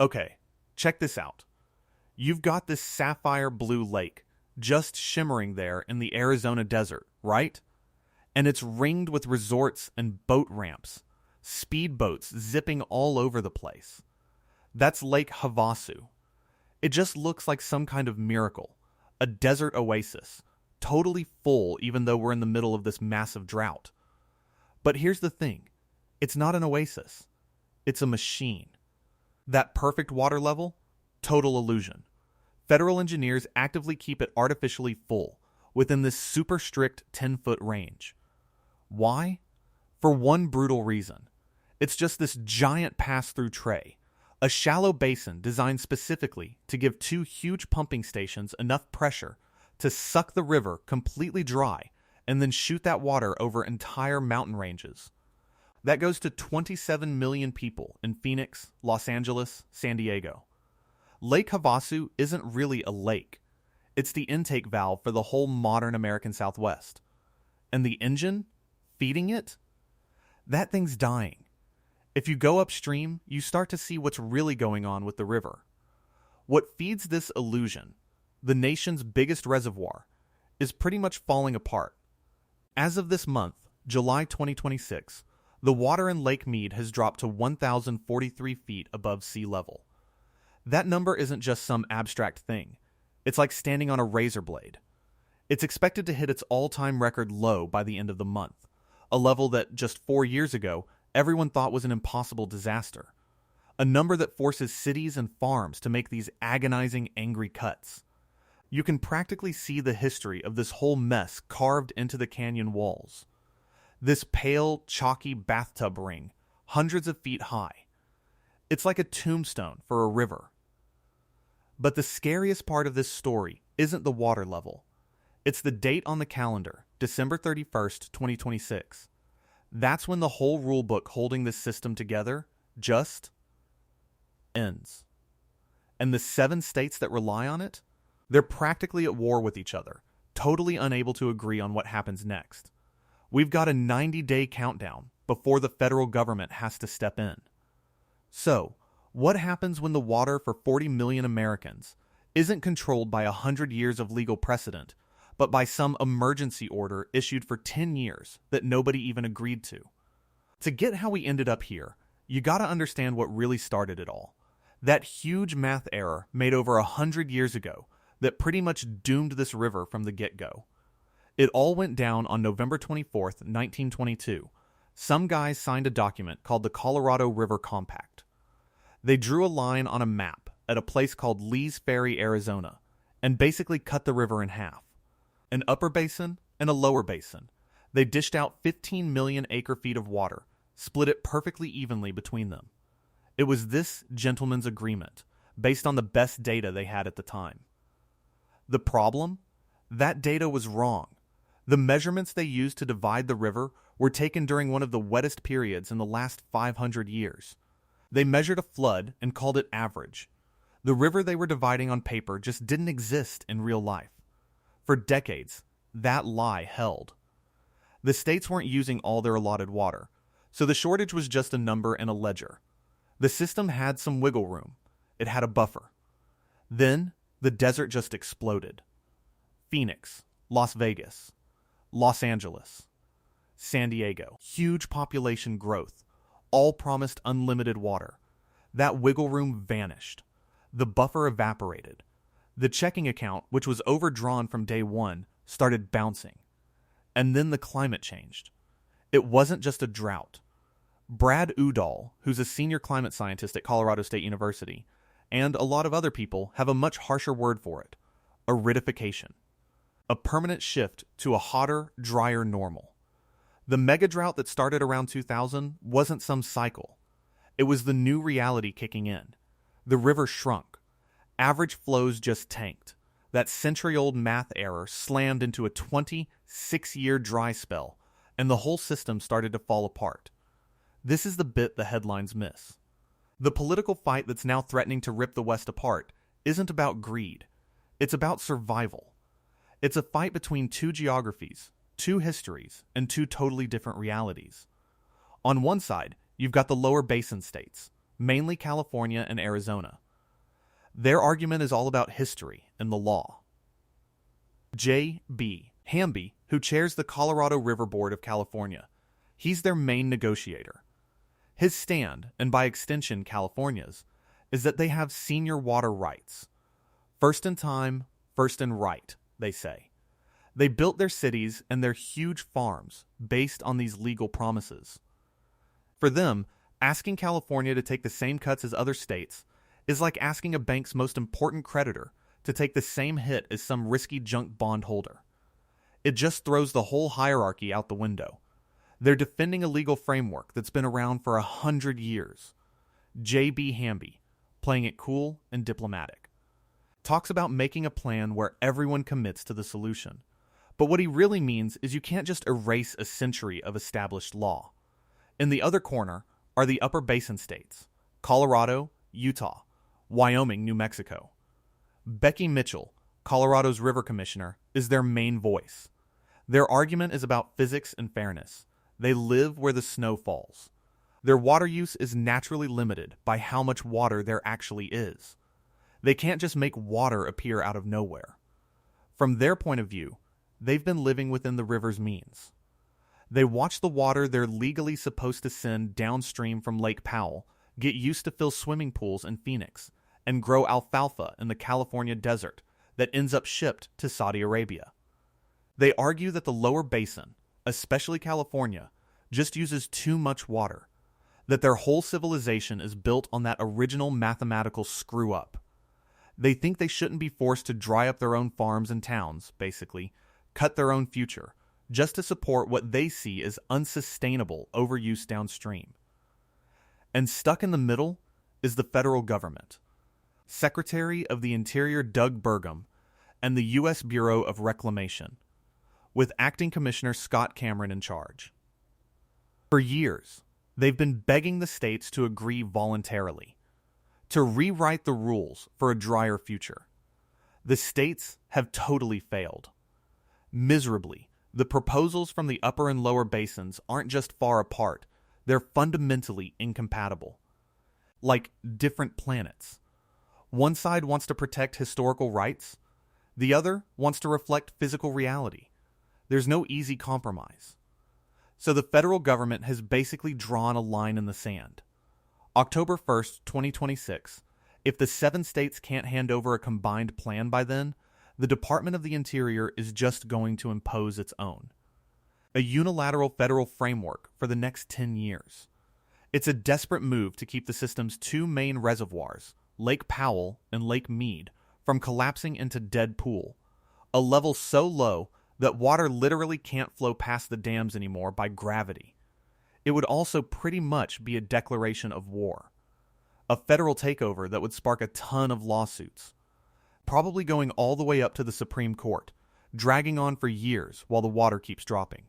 Okay, check this out. You've got this sapphire blue lake just shimmering there in the Arizona desert, right? And it's ringed with resorts and boat ramps, speedboats zipping all over the place. That's Lake Havasu. It just looks like some kind of miracle, a desert oasis, totally full even though we're in the middle of this massive drought. But here's the thing, it's not an oasis, it's a machine. That perfect water level? Total illusion. Federal engineers actively keep it artificially full, within this super strict 10-foot range. Why? For one brutal reason. It's just this giant pass-through tray, a shallow basin designed specifically to give two huge pumping stations enough pressure to suck the river completely dry and then shoot that water over entire mountain ranges. That goes to 27 million people in Phoenix, Los Angeles, San Diego. Lake Havasu isn't really a lake. It's the intake valve for the whole modern American Southwest. And the engine feeding it? That thing's dying. If you go upstream, you start to see what's really going on with the river. What feeds this illusion, the nation's biggest reservoir, is pretty much falling apart. As of this month, July 2026, the water in Lake Mead has dropped to 1,043 feet above sea level. That number isn't just some abstract thing. It's like standing on a razor blade. It's expected to hit its all-time record low by the end of the month, a level that just 4 years ago everyone thought was an impossible disaster. A number that forces cities and farms to make these agonizing, angry cuts. You can practically see the history of this whole mess carved into the canyon walls. This pale, chalky bathtub ring, hundreds of feet high. It's like a tombstone for a river. But the scariest part of this story isn't the water level. It's the date on the calendar, December 31st, 2026. That's when the whole rulebook holding this system together just ends. And the 7 states that rely on it, they're practically at war with each other, totally unable to agree on what happens next. We've got a 90-day countdown before the federal government has to step in. So, what happens when the water for 40 million Americans isn't controlled by 100 years of legal precedent, but by some emergency order issued for 10 years that nobody even agreed to? To get how we ended up here, you gotta understand what really started it all. That huge math error made over 100 years ago that pretty much doomed this river from the get-go. It all went down on November 24th, 1922. Some guys signed a document called the Colorado River Compact. They drew a line on a map at a place called Lee's Ferry, Arizona, and basically cut the river in half. An upper basin and a lower basin. They dished out 15 million acre-feet of water, split it perfectly evenly between them. It was this gentleman's agreement, based on the best data they had at the time. The problem? That data was wrong. The measurements they used to divide the river were taken during one of the wettest periods in the last 500 years. They measured a flood and called it average. The river they were dividing on paper just didn't exist in real life. For decades, that lie held. The states weren't using all their allotted water, so the shortage was just a number in a ledger. The system had some wiggle room. It had a buffer. Then, the desert just exploded. Phoenix, Las Vegas, Los Angeles, San Diego. Huge population growth. All promised unlimited water. That wiggle room vanished. The buffer evaporated. The checking account, which was overdrawn from day one, started bouncing. And then the climate changed. It wasn't just a drought. Brad Udall, who's a senior climate scientist at Colorado State University, and a lot of other people have a much harsher word for it: aridification. A permanent shift to a hotter, drier normal. The mega drought that started around 2000 wasn't some cycle. It was the new reality kicking in. The river shrunk. Average flows just tanked. That century-old math error slammed into a 26-year dry spell, and the whole system started to fall apart. This is the bit the headlines miss. The political fight that's now threatening to rip the West apart isn't about greed. It's about survival. It's a fight between two geographies, two histories, and two totally different realities. On one side, you've got the lower basin states, mainly California and Arizona. Their argument is all about history and the law. J.B. Hamby, who chairs the Colorado River Board of California, he's their main negotiator. His stand, and by extension California's, is that they have senior water rights. First in time, first in right, they say. They built their cities and their huge farms based on these legal promises. For them, asking California to take the same cuts as other states is like asking a bank's most important creditor to take the same hit as some risky junk bond holder. It just throws the whole hierarchy out the window. They're defending a legal framework that's been around for 100 years. J.B. Hamby, playing it cool and diplomatic, talks about making a plan where everyone commits to the solution. But what he really means is you can't just erase a century of established law. In the other corner are the upper basin states, Colorado, Utah, Wyoming, New Mexico. Becky Mitchell, Colorado's river commissioner, is their main voice. Their argument is about physics and fairness. They live where the snow falls. Their water use is naturally limited by how much water there actually is. They can't just make water appear out of nowhere. From their point of view, they've been living within the river's means. They watch the water they're legally supposed to send downstream from Lake Powell get used to fill swimming pools in Phoenix and grow alfalfa in the California desert that ends up shipped to Saudi Arabia. They argue that the lower basin, especially California, just uses too much water, that their whole civilization is built on that original mathematical screw-up. They think they shouldn't be forced to dry up their own farms and towns, basically, cut their own future, just to support what they see as unsustainable overuse downstream. And stuck in the middle is the federal government. Secretary of the Interior Doug Burgum and the U.S. Bureau of Reclamation, with Acting Commissioner Scott Cameron in charge. For years, they've been begging the states to agree voluntarily, to rewrite the rules for a drier future. The states have totally failed. Miserably, the proposals from the upper and lower basins aren't just far apart, they're fundamentally incompatible. Like different planets. One side wants to protect historical rights, the other wants to reflect physical reality. There's no easy compromise. So the federal government has basically drawn a line in the sand. October 1st, 2026, if the 7 states can't hand over a combined plan by then, the Department of the Interior is just going to impose its own. A unilateral federal framework for the next 10 years. It's a desperate move to keep the system's 2 main reservoirs, Lake Powell and Lake Mead, from collapsing into dead pool, a level so low that water literally can't flow past the dams anymore by gravity. It would also pretty much be a declaration of war. A federal takeover that would spark a ton of lawsuits, probably going all the way up to the Supreme Court, dragging on for years while the water keeps dropping.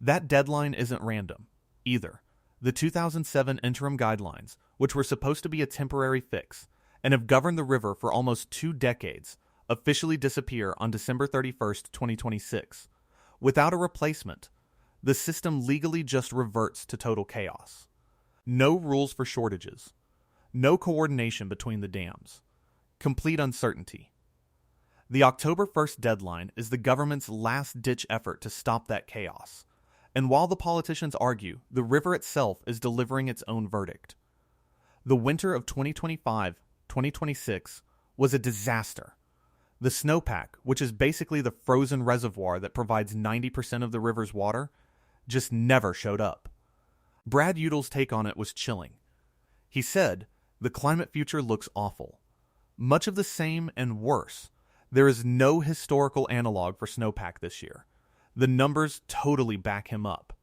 That deadline isn't random, either. The 2007 interim guidelines, which were supposed to be a temporary fix, and have governed the river for almost 2 decades, officially disappear on December 31st, 2026. Without a replacement, the system legally just reverts to total chaos. No rules for shortages. No coordination between the dams. Complete uncertainty. The October 1st deadline is the government's last-ditch effort to stop that chaos. And while the politicians argue, the river itself is delivering its own verdict. The winter of 2025-2026 was a disaster. The snowpack, which is basically the frozen reservoir that provides 90% of the river's water, just never showed up. Brad Udel's take on it was chilling. He said, "The climate future looks awful. Much of the same and worse. There is no historical analog for snowpack this year. The numbers totally back him up.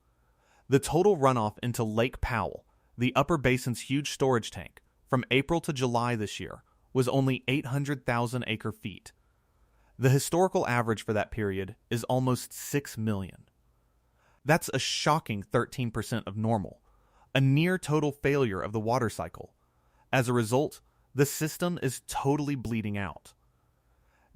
The total runoff into Lake Powell, the upper basin's huge storage tank, from April to July this year, was only 800,000 acre-feet. The historical average for that period is almost 6 million. That's a shocking 13% of normal, a near total failure of the water cycle. As a result, the system is totally bleeding out.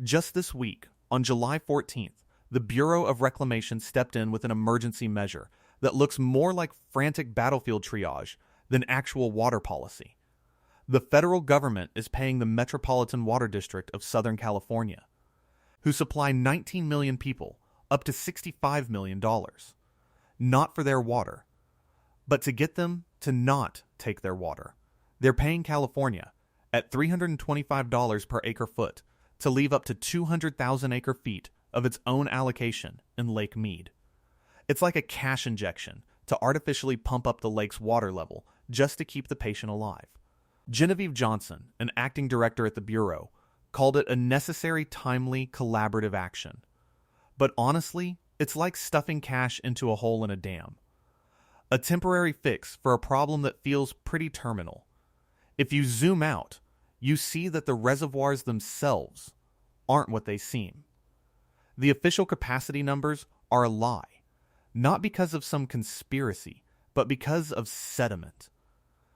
Just this week, on July 14th, the Bureau of Reclamation stepped in with an emergency measure that looks more like frantic battlefield triage than actual water policy. The federal government is paying the Metropolitan Water District of Southern California, who supply 19 million people, up to $65 million, not for their water, but to get them to not take their water. They're paying California at $325 per acre foot to leave up to 200,000 acre feet of its own allocation in Lake Mead. It's like a cash injection to artificially pump up the lake's water level just to keep the patient alive. Genevieve Johnson, an acting director at the Bureau, called it a necessary, timely, collaborative action. But honestly, it's like stuffing cash into a hole in a dam. A temporary fix for a problem that feels pretty terminal. If you zoom out, you see that the reservoirs themselves aren't what they seem. The official capacity numbers are a lie, not because of some conspiracy, but because of sediment.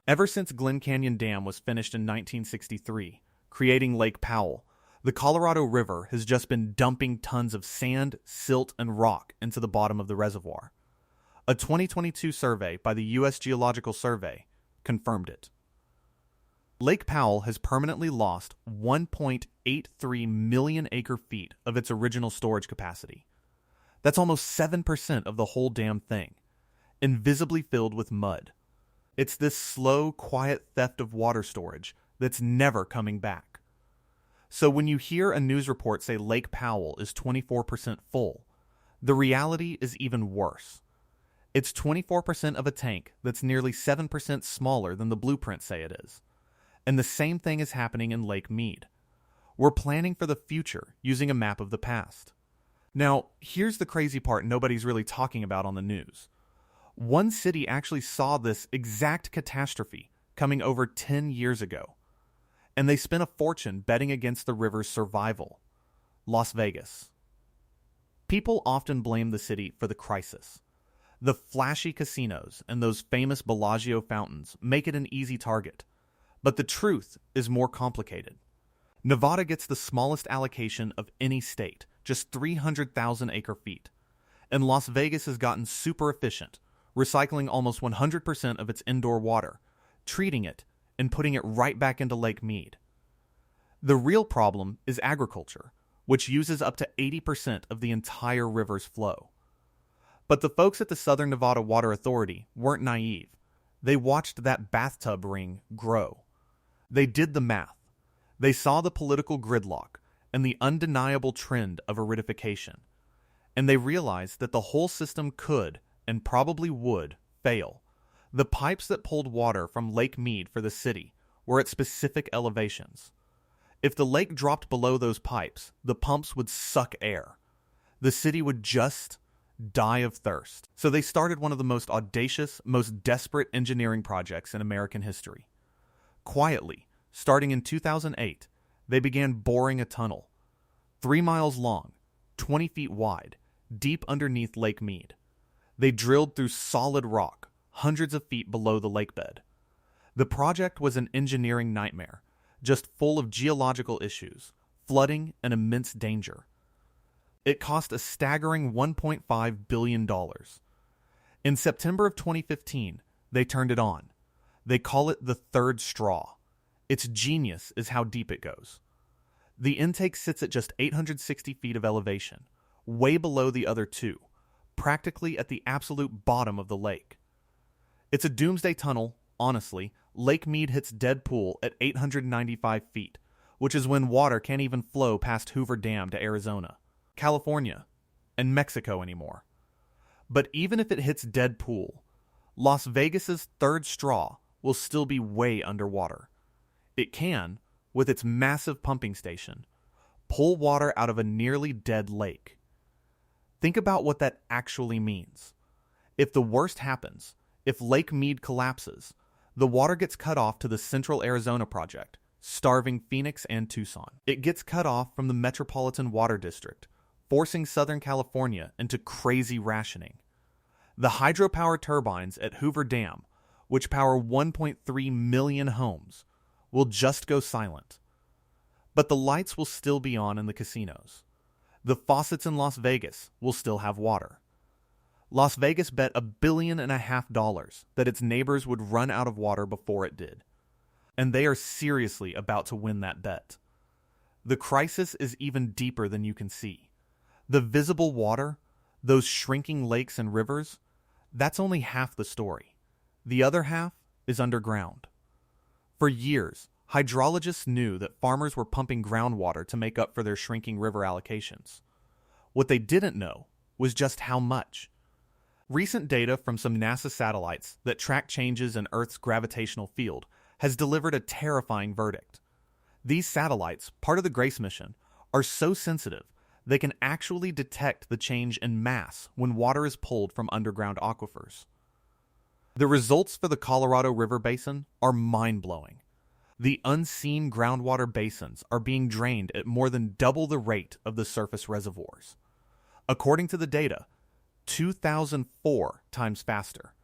Ever since Glen Canyon Dam was finished in 1963, creating Lake Powell, the Colorado River has just been dumping tons of sand, silt, and rock into the bottom of the reservoir. A 2022 survey by the U.S. Geological Survey confirmed it. Lake Powell has permanently lost 1.83 million acre feet of its original storage capacity. That's almost 7% of the whole damn thing, invisibly filled with mud. It's this slow, quiet theft of water storage that's never coming back. So when you hear a news report say Lake Powell is 24% full, the reality is even worse. It's 24% of a tank that's nearly 7% smaller than the blueprints say it is. And the same thing is happening in Lake Mead. We're planning for the future using a map of the past. Now, here's the crazy part nobody's really talking about on the news. One city actually saw this exact catastrophe coming over 10 years ago, and they spent a fortune betting against the river's survival: Las Vegas. People often blame the city for the crisis. The flashy casinos and those famous Bellagio fountains make it an easy target. But the truth is more complicated. Nevada gets the smallest allocation of any state, just 300,000 acre feet. And Las Vegas has gotten super efficient, recycling almost 100% of its indoor water, treating it, and putting it right back into Lake Mead. The real problem is agriculture, which uses up to 80% of the entire river's flow. But the folks at the Southern Nevada Water Authority weren't naive. They watched that bathtub ring grow. They did the math. They saw the political gridlock and the undeniable trend of aridification. And they realized that the whole system could, and probably would, fail. The pipes that pulled water from Lake Mead for the city were at specific elevations. If the lake dropped below those pipes, the pumps would suck air. The city would just die of thirst. So they started one of the most audacious, most desperate engineering projects in American history. Quietly, starting in 2008, they began boring a tunnel, 3 miles long, 20 feet wide, deep underneath Lake Mead. They drilled through solid rock, hundreds of feet below the lakebed. The project was an engineering nightmare, just full of geological issues, flooding, and immense danger. It cost a staggering $1.5 billion. In September of 2015, they turned it on. They call it the third straw. Its genius is how deep it goes. The intake sits at just 860 feet of elevation, way below the other two, practically at the absolute bottom of the lake. It's a doomsday tunnel, honestly. Lake Mead hits dead pool at 895 feet, which is when water can't even flow past Hoover Dam to Arizona, California, and Mexico anymore. But even if it hits dead pool, Las Vegas's third straw will still be way underwater. It can, with its massive pumping station, pull water out of a nearly dead lake. Think about what that actually means. If the worst happens, if Lake Mead collapses, the water gets cut off to the Central Arizona Project, starving Phoenix and Tucson. It gets cut off from the Metropolitan Water District, forcing Southern California into crazy rationing. The hydropower turbines at Hoover Dam, which power 1.3 million homes, will just go silent. But the lights will still be on in the casinos. The faucets in Las Vegas will still have water. Las Vegas bet $1.5 billion that its neighbors would run out of water before it did. And they are seriously about to win that bet. The crisis is even deeper than you can see. The visible water, those shrinking lakes and rivers, that's only half the story. The other half is underground. For years, hydrologists knew that farmers were pumping groundwater to make up for their shrinking river allocations. What they didn't know was just how much. Recent data from some NASA satellites that track changes in Earth's gravitational field has delivered a terrifying verdict. These satellites, part of the GRACE mission, are so sensitive they can actually detect the change in mass when water is pulled from underground aquifers. The results for the Colorado River Basin are mind-blowing. The unseen groundwater basins are being drained at more than double the rate of the surface reservoirs. According to the data, 2,004 times faster.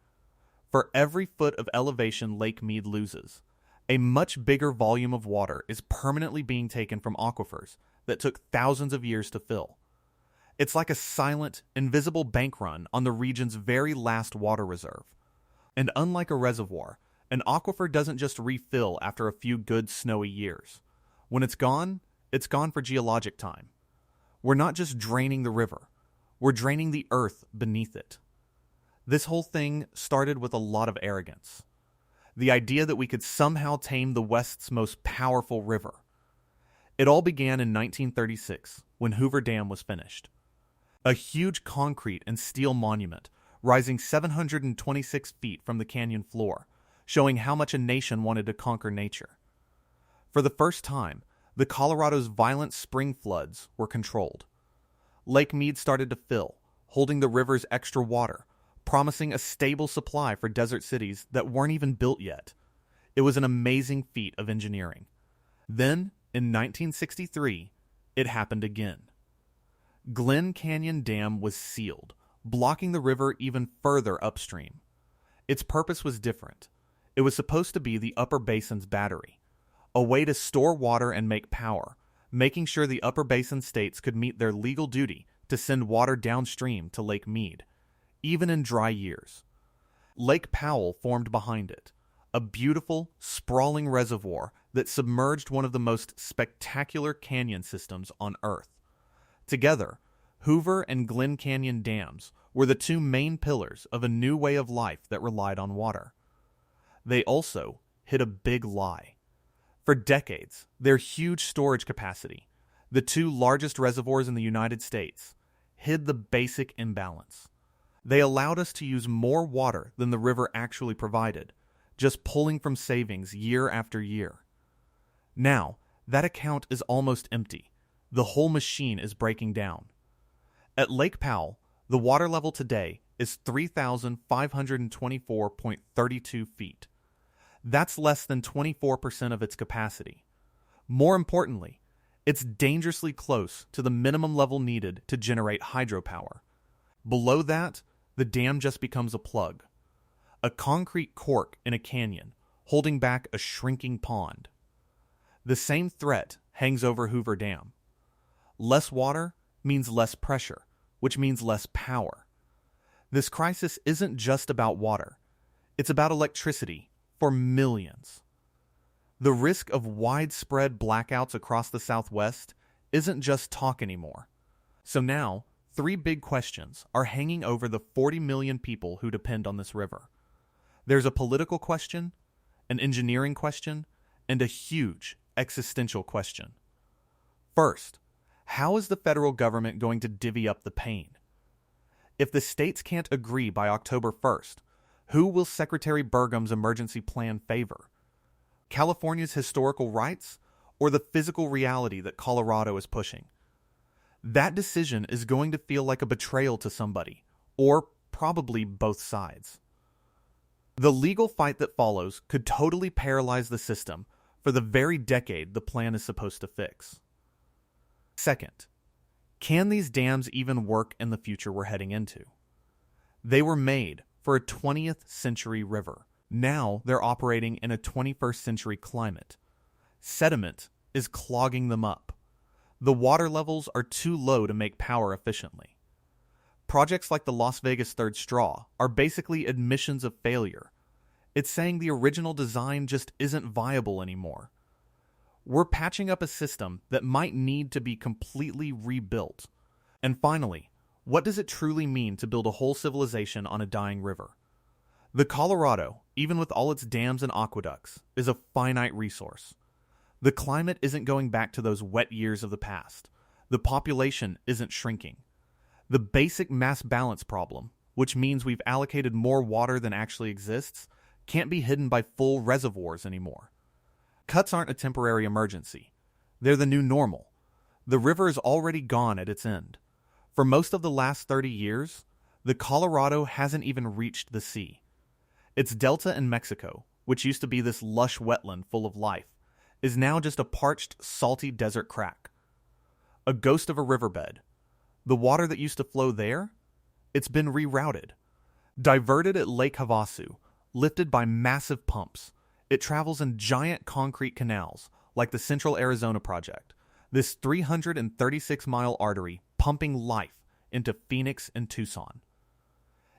For every foot of elevation Lake Mead loses, a much bigger volume of water is permanently being taken from aquifers that took thousands of years to fill. It's like a silent, invisible bank run on the region's very last water reserve. And unlike a reservoir, an aquifer doesn't just refill after a few good snowy years. When it's gone for geologic time. We're not just draining the river, we're draining the earth beneath it. This whole thing started with a lot of arrogance. The idea that we could somehow tame the West's most powerful river. It all began in 1936, when Hoover Dam was finished. A huge concrete and steel monument, rising 726 feet from the canyon floor, showing how much a nation wanted to conquer nature. For the first time, the Colorado's violent spring floods were controlled. Lake Mead started to fill, holding the river's extra water, promising a stable supply for desert cities that weren't even built yet. It was an amazing feat of engineering. Then, in 1963, it happened again. Glen Canyon Dam was sealed, blocking the river even further upstream. Its purpose was different. It was supposed to be the upper basin's battery, a way to store water and make power, making sure the upper basin states could meet their legal duty to send water downstream to Lake Mead, even in dry years. Lake Powell formed behind it, a beautiful, sprawling reservoir that submerged one of the most spectacular canyon systems on Earth. Together, Hoover and Glen Canyon dams were the two main pillars of a new way of life that relied on water. They also hid a big lie. For decades, their huge storage capacity, the two largest reservoirs in the United States, hid the basic imbalance. They allowed us to use more water than the river actually provided, just pulling from savings year after year. Now, that account is almost empty. The whole machine is breaking down. At Lake Powell, the water level today is 3,524.32 feet. That's less than 24% of its capacity. More importantly, it's dangerously close to the minimum level needed to generate hydropower. Below that, the dam just becomes a plug. A concrete cork in a canyon, holding back a shrinking pond. The same threat hangs over Hoover Dam. Less water means less pressure, which means less power. This crisis isn't just about water. It's about electricity for millions. The risk of widespread blackouts across the Southwest isn't just talk anymore. So now, 3 big questions are hanging over the 40 million people who depend on this river. There's a political question, an engineering question, and a huge existential question. First, how is the federal government going to divvy up the pain? If the states can't agree by October 1st, who will Secretary Burgum's emergency plan favor? California's historical rights or the physical reality that Colorado is pushing? That decision is going to feel like a betrayal to somebody, or probably both sides. The legal fight that follows could totally paralyze the system for the very decade the plan is supposed to fix. Second, can these dams even work in the future we're heading into? They were made for a 20th century river. Now they're operating in a 21st century climate. Sediment is clogging them up. The water levels are too low to make power efficiently. Projects like the Las Vegas Third Straw are basically admissions of failure. It's saying the original design just isn't viable anymore. We're patching up a system that might need to be completely rebuilt. And finally, what does it truly mean to build a whole civilization on a dying river? The Colorado, even with all its dams and aqueducts, is a finite resource. The climate isn't going back to those wet years of the past. The population isn't shrinking. The basic mass balance problem, which means we've allocated more water than actually exists, can't be hidden by full reservoirs anymore. Cuts aren't a temporary emergency. They're the new normal. The river is already gone at its end. For most of the last 30 years, the Colorado hasn't even reached the sea. Its delta in Mexico, which used to be this lush wetland full of life, is now just a parched, salty desert crack. A ghost of a riverbed. The water that used to flow there? It's been rerouted. Diverted at Lake Havasu, lifted by massive pumps. It travels in giant concrete canals, like the Central Arizona Project, this 336-mile artery pumping life into Phoenix and Tucson.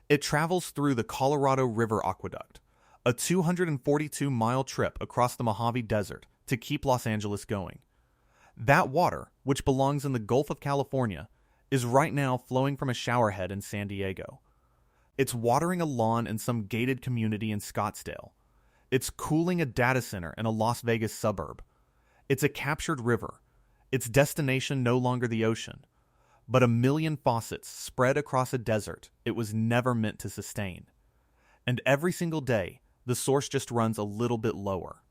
It travels through the Colorado River Aqueduct, a 242-mile trip across the Mojave Desert to keep Los Angeles going. That water, which belongs in the Gulf of California, is right now flowing from a showerhead in San Diego. It's watering a lawn in some gated community in Scottsdale. It's cooling a data center in a Las Vegas suburb. It's a captured river. Its destination no longer the ocean, but a million faucets spread across a desert it was never meant to sustain. And every single day, the source just runs a little bit lower.